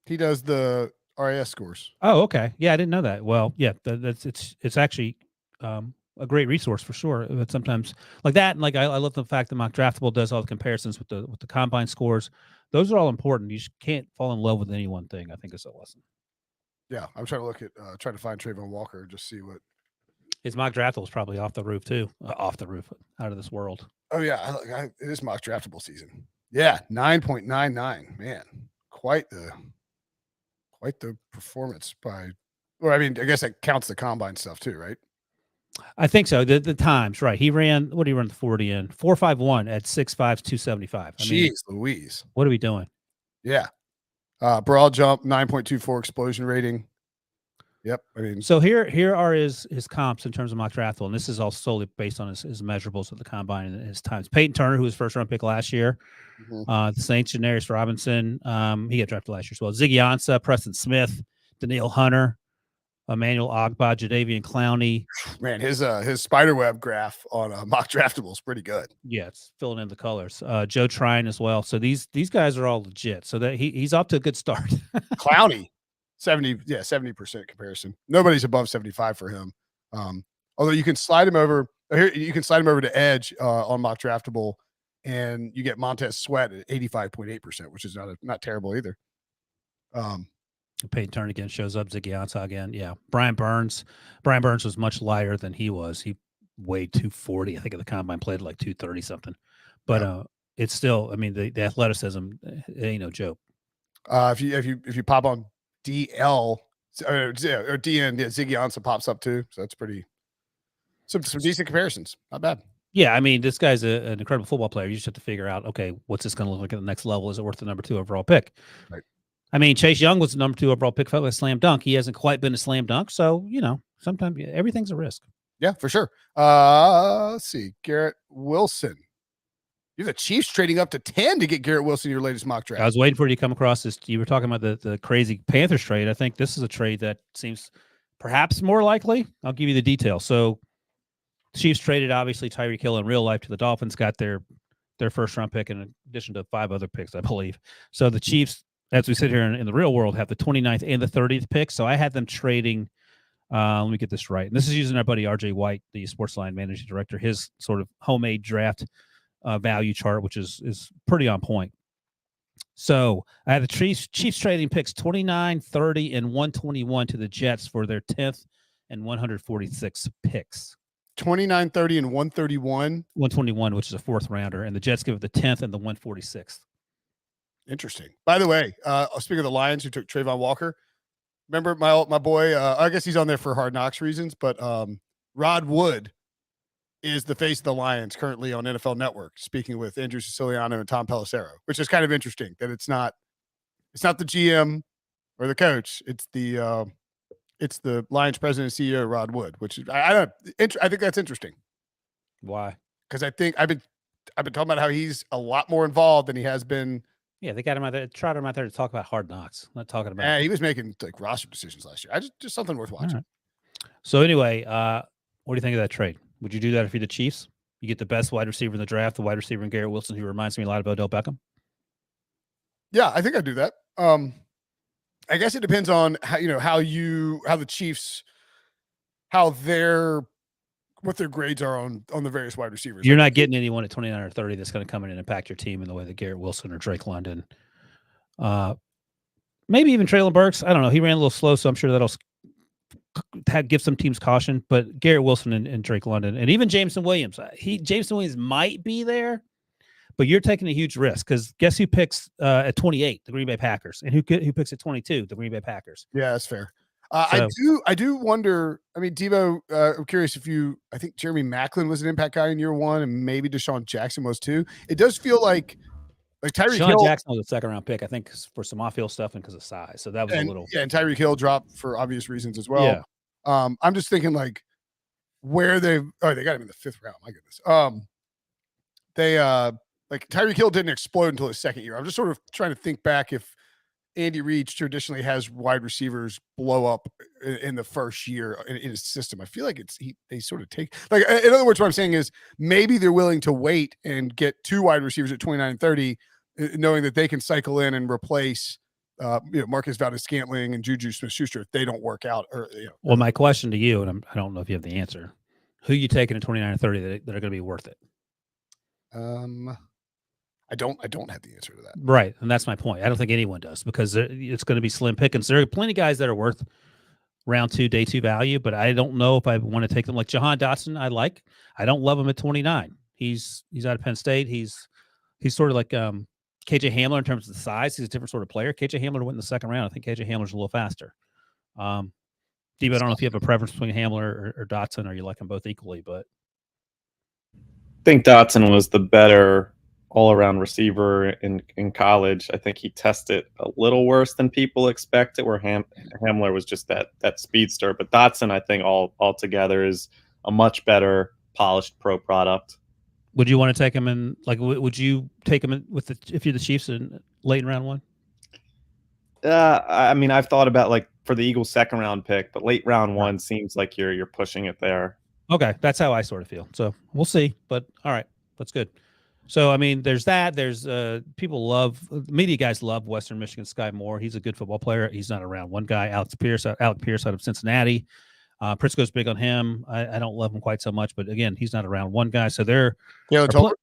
He does the RAS scores. Oh, okay. Yeah, I didn't know that. Well, yeah, it's actually a great resource for sure. But sometimes like that, and like I love the fact that Mock Draftable does all the comparisons with the combine scores. Those are all important. You can't fall in love with any one thing, I think, is a lesson. Yeah, I'm trying to look at trying to find Trayvon Walker and just see what his Mock Draftable is probably off the roof too. Off the roof, out of this world. Oh yeah, it is Mock Draftable season. Yeah, 9.99. Man, quite the performance by. Well, I mean, I guess that counts the combine stuff too, right? I think so. The times, right? He ran. What did he run the 40 in? 4.51 at 6'5", 275. Jeez, Louise. What are we doing? Yeah. Broad jump, 9.24 explosion rating. Yep. I mean, So here are his comps in terms of mock draft, and this is all solely based on his measurables at the combine and his times. Peyton Turner, who was first round pick last year, the Saints, Janarius Robinson, he got drafted last year as well. Ziggy Ansah, Preston Smith, Daniil Hunter, Emmanuel Ogbah, Jadeveon Clowney. man, his spiderweb graph on mock draftable is pretty good. Yeah, it's filling in the colors. Joe Trine as well. So these guys are all legit. So that he's off to a good start. Clowney, 70% comparison. Nobody's above 75 for him. Although you can slide him over here, you can slide him over to edge on mock draftable, and you get Montez Sweat at 85.8%, which is not terrible either. Peyton Turner again shows up. Ziggy Ansah again. Yeah. Brian Burns was much lighter than he was. He weighed 240. I think at the combine played like 230 something. But it's still, I mean, the athleticism, it ain't no joke. If you pop on DL or DN, Ziggy Ansah pops up too. So that's pretty some decent comparisons. Not bad. Yeah, I mean, this guy's an incredible football player. You just have to figure out, okay, what's this going to look like at the next level? Is it worth the number 2 overall pick? Right. I mean, Chase Young was the number 2 overall pick, felt like a slam dunk. He hasn't quite been a slam dunk. So, sometimes everything's a risk. Yeah, for sure. Let's see. Garrett Wilson. You're the Chiefs trading up to 10 to get Garrett Wilson, your latest mock draft. I was waiting for you to come across this. You were talking about the crazy Panthers trade. I think this is a trade that seems perhaps more likely. I'll give you the details. So, Chiefs traded, obviously, Tyreek Hill in real life to the Dolphins, got their first round pick in addition to 5 other picks, I believe. So, the Chiefs, as we sit here in the real world, have the 29th and the 30th pick. So I had them trading. Let me get this right. And this is using our buddy RJ White, the Sportsline managing director, his sort of homemade draft value chart, which is pretty on point. So I had the Chiefs trading picks 29, 30, and 121 to the Jets for their 10th and 146 picks. 29, 30, and 131. 121, which is a 4th rounder. And the Jets give it the 10th and the 146th. Interesting. By the way, speaking of the Lions who took Trayvon Walker, remember my boy, I guess he's on there for Hard Knocks reasons, but Rod Wood is the face of the Lions currently on NFL Network, speaking with Andrew Siciliano and Tom Pelissero, which is kind of interesting that it's not the GM or the coach, it's the Lions president and CEO Rod Wood, which I think that's interesting. Why? Because I think I've been talking about how he's a lot more involved than he has been. Yeah, they got him out there, tried him out there to talk about Hard Knocks. Not talking about. He was making like roster decisions last year. Just something worth watching. Right. So anyway, what do you think of that trade? Would you do that if you're the Chiefs? You get the best wide receiver in the draft, the wide receiver in Garrett Wilson, who reminds me a lot of Odell Beckham. Yeah, I think I'd do that. I guess it depends on how the Chiefs, what their grades are on the various wide receivers. You're not getting anyone at 29 or 30 that's going to come in and impact your team in the way that Garrett Wilson or Drake London. Maybe even Traylon Burks. I don't know. He ran a little slow, so I'm sure that'll give some teams caution. But Garrett Wilson and Drake London, and even Jameson Williams. Jameson Williams might be there, but you're taking a huge risk because guess who picks at 28? The Green Bay Packers. And who picks at 22? The Green Bay Packers. Yeah, that's fair. I do wonder. I mean, Devo, I'm curious I think Jeremy Maclin was an impact guy in year 1, and maybe Deshaun Jackson was too. It does feel like Tyreek Hill. Deshaun Jackson was a 2nd round pick, I think, for some off-field stuff and because of size. So that was a little. Yeah, and Tyreek Hill dropped for obvious reasons as well. Yeah. I'm just thinking like where they got him in the 5th round. My goodness. They like Tyreek Hill didn't explode until his 2nd year. I'm just sort of trying to think back if Andy Reid traditionally has wide receivers blow up in the first year in his system. I feel like they sort of take like, in other words, what I'm saying is maybe they're willing to wait and get 2 wide receivers at 29 and 30, knowing that they can cycle in and replace Marcus Valdes-Scantling and Juju Smith-Schuster if they don't work out. Well, my question to you, and I don't know if you have the answer, who are you taking at 29 and 30 that are going to be worth it? I don't have the answer to that. Right. And that's my point. I don't think anyone does because it's going to be slim pickings. There are plenty of guys that are worth round 2, day 2 value, but I don't know if I want to take them like Jahan Dotson. I don't love him at 29. He's out of Penn State. He's sort of like KJ Hamler in terms of the size. He's a different sort of player. KJ Hamler went in the 2nd round. I think KJ Hamler's a little faster. Deebo, I don't know if you have a preference between Hamler or Dotson, or you like them both equally, but I think Dotson was the better all-around receiver in college. I think he tested a little worse than people expected, where Hamler was just that speedster. But Dotson, I think, altogether is a much better polished pro product. Would you want to take him in? Like, would you take him in if you're the Chiefs in late in round 1? I mean, I've thought about like for the Eagles' second round pick, but late round 1 seems like you're pushing it there. Okay, that's how I sort of feel. So we'll see. But all right, that's good. So I mean, there's that. There's people media guys love Western Michigan Sky Moore. He's a good football player. He's not a round 1 guy. Alec Pierce out of Cincinnati. Prisco's big on him. I don't love him quite so much, but again, he's not a round 1 guy. So they're Jalen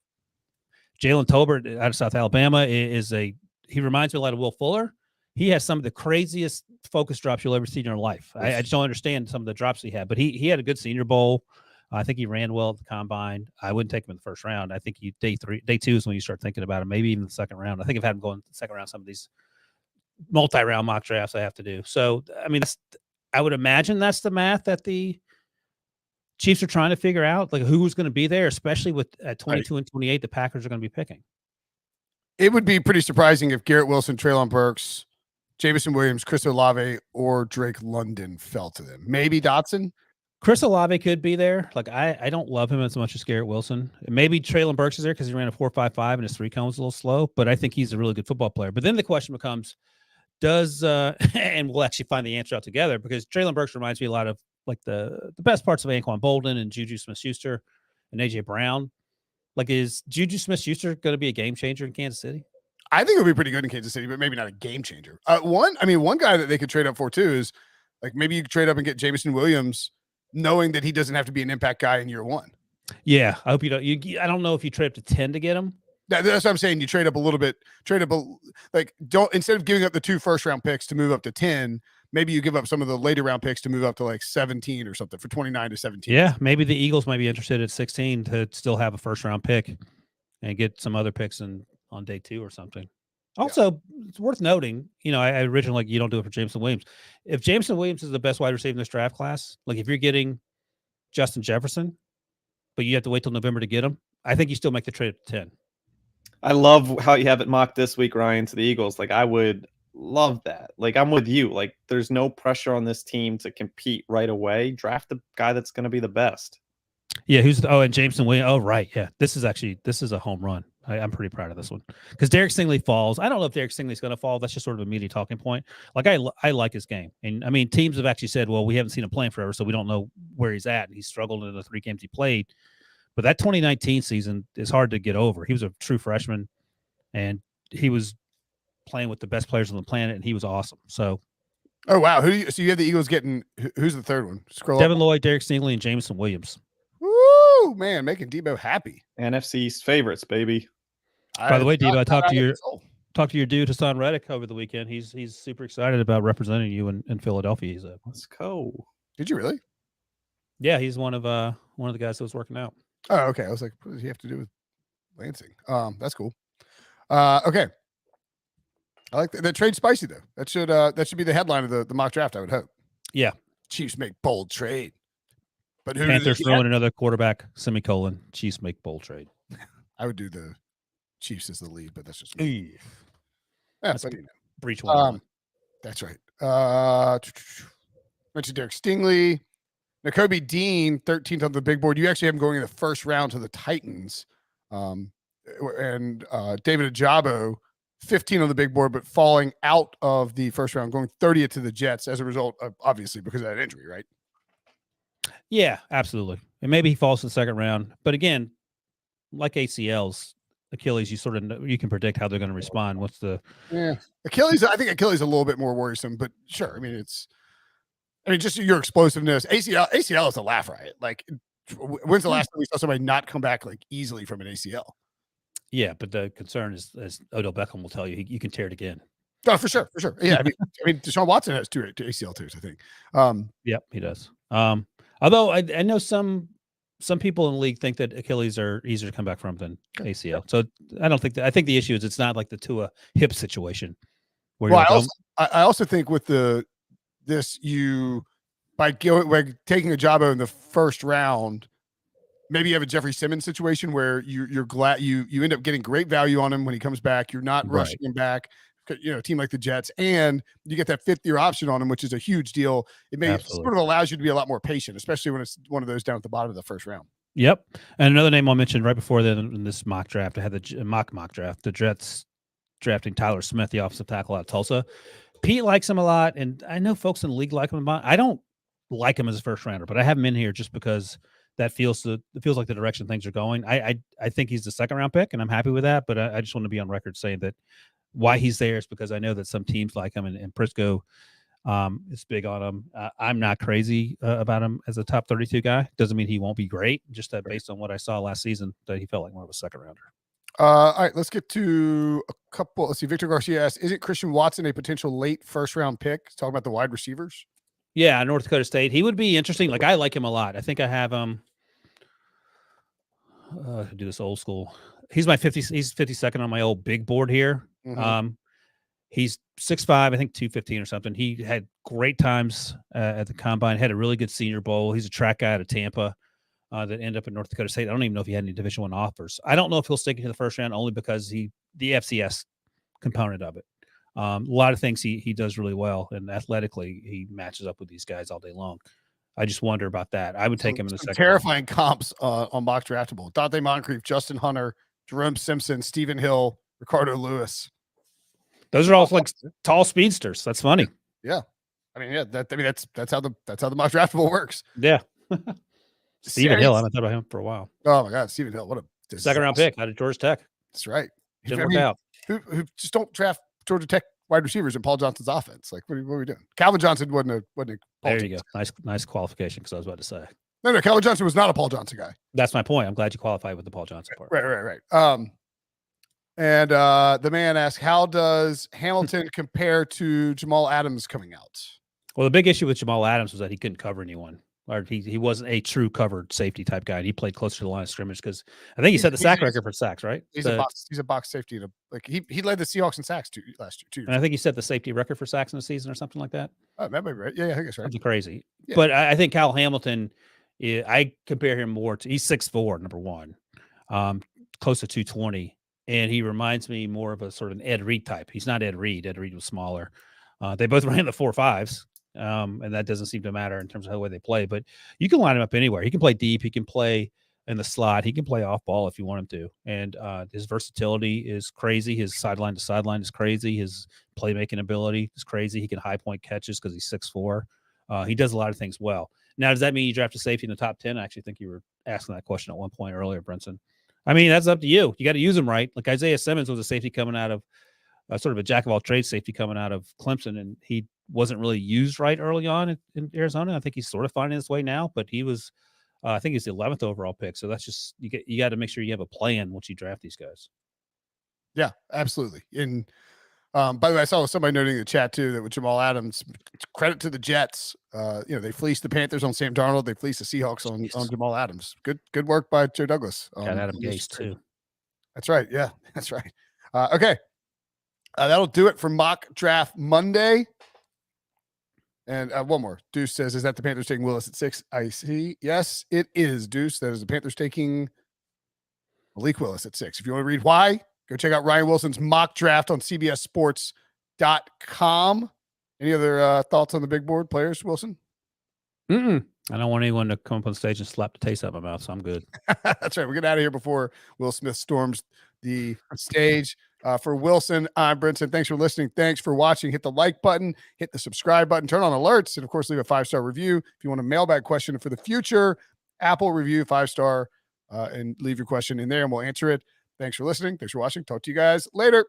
Tolbert out of South Alabama he reminds me a lot of Will Fuller. He has some of the craziest focus drops you'll ever see in your life. I just don't understand some of the drops he had, but he had a good Senior Bowl. I think he ran well at the combine. I wouldn't take him in the first round. I think day 2 is when you start thinking about him, maybe even the second round. I think I've had him going the second round, some of these multi-round mock drafts I have to do. So, I mean, I would imagine that's the math that the Chiefs are trying to figure out, like who's going to be there, especially with at 22 and 28, the Packers are going to be picking. It would be pretty surprising if Garrett Wilson, Treylon Burks, Jameson Williams, Chris Olave, or Drake London fell to them. Maybe Dotson. Chris Olave could be there. Like I don't love him as much as Garrett Wilson. Maybe Treylon Burks is there because he ran a 4.55 and his 3 cone was a little slow, but I think he's a really good football player. But then the question becomes, and we'll actually find the answer out together, because Treylon Burks reminds me a lot of like the best parts of Anquan Bolden and Juju Smith-Schuster and AJ Brown. Like, is Juju Smith-Schuster going to be a game changer in Kansas City? I think it'll be pretty good in Kansas City, but maybe not a game changer. One guy that they could trade up for too is like maybe you could trade up and get Jameson Williams, knowing that he doesn't have to be an impact guy in year 1. Yeah, I hope you don't. I don't know if you trade up to 10 to get him. That's what I'm saying. You trade up a little bit. Instead of giving up the 2 first-round picks to move up to 10, maybe you give up some of the later round picks to move up to like 17 or something for 29 to 17. Yeah, maybe the Eagles might be interested at 16 to still have a first-round pick and get some other picks on day 2 or something. Also, It's worth noting, I originally you don't do it for Jameson Williams. If Jameson Williams is the best wide receiver in this draft class, like if you're getting Justin Jefferson, but you have to wait till November to get him, I think you still make the trade at 10. I love how you have it mocked this week, Ryan, to the Eagles. Like, I would love that. Like, I'm with you. Like, there's no pressure on this team to compete right away. Draft the guy that's going to be the best. Yeah, and Jameson Williams. Oh, right. Yeah, this is a home run. I'm pretty proud of this one because Derek Stingley falls. I don't know if Derek Stingley's going to fall. That's just sort of a media talking point. Like, I like his game. And, I mean, teams have actually said, well, we haven't seen him playing forever, so we don't know where he's at. He struggled in the 3 games he played. But that 2019 season is hard to get over. He was a true freshman, and he was playing with the best players on the planet, and he was awesome. So, oh wow, so you have the Eagles getting who's the third one? Devin Lloyd, Derek Stingley, and Jameson Williams. Woo, man, making Debo happy. NFC East favorites, baby. By the way, Debo, I talked to your dude Hassan Reddick over the weekend. He's super excited about representing you in Philadelphia. Let's go. Did you really? Yeah, he's one of the guys that was working out. Oh, okay. I was like, what does he have to do with Lansing? That's cool. Okay. I like that trade spicy though. That should be the headline of the mock draft, I would hope. Yeah. Chiefs make bold trade. But who Panthers throwing another quarterback, semicolon, Chiefs make bold trade. I would do the Chiefs as the lead, but that's just me. That's breach one. That's right. Mentioned Derek Stingley. Nakobe Dean, 13th on the big board. You actually have him going in the first round to the Titans. And David Ajabo, 15 on the big board, but falling out of the first round, going 30th to the Jets as a result of, obviously, because of that injury, right? Yeah, absolutely. And maybe he falls to the second round. But again, like ACLs, Achilles, you can predict how they're going to respond. Achilles? I think Achilles is a little bit more worrisome, but sure. I mean, just your explosiveness. ACL is a laugh riot. Like, when's the last time we saw somebody not come back like easily from an ACL? Yeah, but the concern is, as Odell Beckham will tell you, you can tear it again. Oh, for sure. Yeah, I mean, Deshaun Watson has 2 ACL tears, I think. Yep, he does. Although I know some people in the league think that Achilles are easier to come back from than ACL. So I don't think I think the issue is it's not like the Tua hip situation. Where I also think with by taking a Ajabo in the first round, maybe you have a Jeffrey Simmons situation where you're glad you end up getting great value on him when he comes back. You're not rushing him back. A team like the Jets, and you get that 5th-year option on him, which is a huge deal. It sort of allows you to be a lot more patient, especially when it's one of those down at the bottom of the first round. Yep. And another name I'll mention right before then in this mock draft, I had the mock draft, the Jets drafting Tyler Smith, the offensive tackle out of Tulsa. Pete likes him a lot, and I know folks in the league like him a lot. I don't like him as a first rounder, but I have him in here just because that feels like the direction things are going. I think he's the second round pick, and I'm happy with that. But I just want to be on record saying that why he's there is because I know that some teams like him, and Prisco is big on him. I'm not crazy about him as a top 32 guy. Doesn't mean he won't be great. Just that based on what I saw last season, that he felt like more of a second rounder. All right, let's get to a couple. Let's see. Victor Garcia asks, isn't Christian Watson a potential late first round pick? He's talking about the wide receivers. Yeah, North Dakota State. He would be interesting. Like, I like him a lot. I think I have him. Do this old school. He's 52nd on my old big board here. Mm-hmm. He's 6'5", I think 215 or something. He had great times at the combine, had a really good Senior Bowl. He's a track guy out of Tampa that ended up at North Dakota State. I don't even know if he had any Division I offers. I don't know if he'll stick into the first round only because the FCS component of it. A lot of things he does really well, and athletically he matches up with these guys all day long. I just wonder about that. I would take him in the second. Terrifying comps on Mock Draftable. Dante Moncrief, Justin Hunter, Jerome Simpson, Stephen Hill, Ricardo Lewis. Those are all like tall speedsters. That's funny. Yeah. That's how the Mock Draftable works. Yeah. Stephen Hill. I haven't thought about him for a while. Oh my God, Stephen Hill. What a disaster. Second round pick out of Georgia Tech. That's right. Didn't work out. Who just don't draft Georgia Tech wide receivers in Paul Johnson's offense? Like, what are we doing? Calvin Johnson wasn't a there you go. Nice qualification, because I was about to say. No, Calvin Johnson was not a Paul Johnson guy. That's my point. I'm glad you qualified with the Paul Johnson part. Right. And the man asked, how does Hamilton compare to Jamal Adams coming out? Well, the big issue with Jamal Adams was that he couldn't cover anyone. Or he wasn't a true covered safety type guy, and he played closer to the line of scrimmage because I think he set the sack record for sacks, right? He's a box safety. He led the Seahawks in sacks last year too. And I think he set the safety record for sacks in the season or something like that. Oh, that might be right. Yeah, I think that's right. Something crazy. Yeah. But I think Kyle Hamilton, I compare him more to, he's 6'4", number one, close to 220, and he reminds me more of a sort of an Ed Reed type. He's not Ed Reed. Ed Reed was smaller. They both ran the 4.5s. And that doesn't seem to matter in terms of the way they play, but you can line him up anywhere. He can play deep. He can play in the slot. He can play off ball if you want him to. And his versatility is crazy. His sideline to sideline is crazy. His playmaking ability is crazy. He can high point catches because he's 6'4". He does a lot of things well. Now, does that mean you draft a safety in the top 10? I actually think you were asking that question at one point earlier, Brinson. I mean, that's up to you. You got to use him right. Like Isaiah Simmons was a safety coming out of sort of a jack of all trades safety coming out of Clemson, and he wasn't really used right early on in Arizona. I think he's sort of finding his way now, but he was, I think he's the 11th overall pick. So that's just, you got to make sure you have a plan once you draft these guys. Yeah, absolutely. And by the way, I saw somebody noting in the chat too that with Jamal Adams, credit to the Jets. They fleeced the Panthers on Sam Darnold. They fleeced the Seahawks on Jamal Adams. Good work by Joe Douglas. Got Adam Gase too. That's right. Yeah, that's right. Okay. That'll do it for Mock Draft Monday. And one more. Deuce says, is that the Panthers taking Willis at 6? I see. Yes, it is, Deuce. That is the Panthers taking Malik Willis at 6. If you want to read why, go check out Ryan Wilson's mock draft on CBSSports.com. Any other thoughts on the big board players, Wilson? I don't want anyone to come up on stage and slap the taste out of my mouth, so I'm good. That's right. We're getting out of here before Will Smith storms the stage. For Wilson, I'm Brinson. Thanks for listening. Thanks for watching. Hit the like button, hit the subscribe button, turn on alerts, and of course, leave a 5-star review. If you want a mailbag question for the future, Apple review 5-star, and leave your question in there and we'll answer it. Thanks for listening. Thanks for watching. Talk to you guys later.